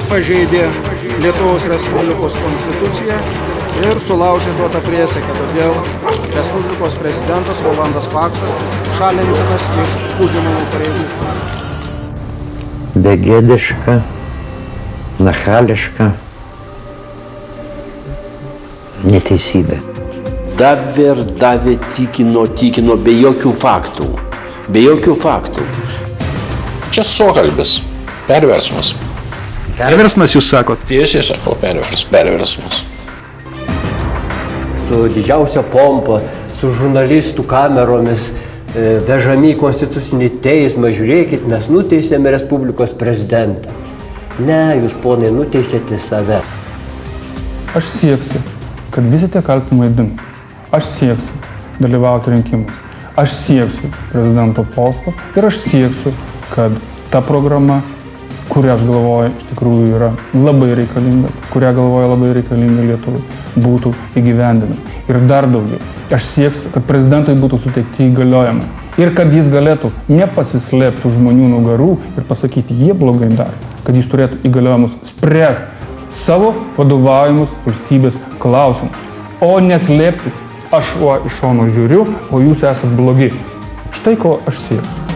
pažeidė Lietuvos Respublikos konstituciją ir sulaužė duotą priesaiką. Todėl Respublikos prezidentas Rolandas Paksas šalintinas iš užimamų pareigų. Begėdiška, nachališka neteisybė. Davė, tikino, be jokių faktų. Be jokių faktų. Čia suokalbis, perversmas. Perversmas, jūs sakot? Tiesiai sakau, perversmas. Su didžiausia pompa, su žurnalistų kameromis, vežami į konstitucinį teismą, žiūrėkit, mes nuteisėme Respublikos prezidentą. Ne, jūs, ponai, nuteisėte save. Aš sieksiu, kad visi tie kaltinimai dingtų. Aš sieksiu dalyvauti rinkimus. Aš sieksiu prezidento posto ir aš sieksiu, kad ta programa, kurią aš galvoju iš tikrųjų yra labai reikalinga, kurią galvoju labai reikalinga Lietuvai, būtų įgyvendinama. Ir dar daugiau. Aš sieksiu, kad prezidentui būtų suteikti įgaliojimai. Ir kad jis galėtų nepasislėpti už žmonių nugarų ir pasakyti, jie blogai daro. Kad jis turėtų įgaliojimus spręsti savo vadovaujamus valstybės klausimus. O neslėptis, aš iš šono žiūriu, o jūs esat blogi. Štai ko aš siekiu.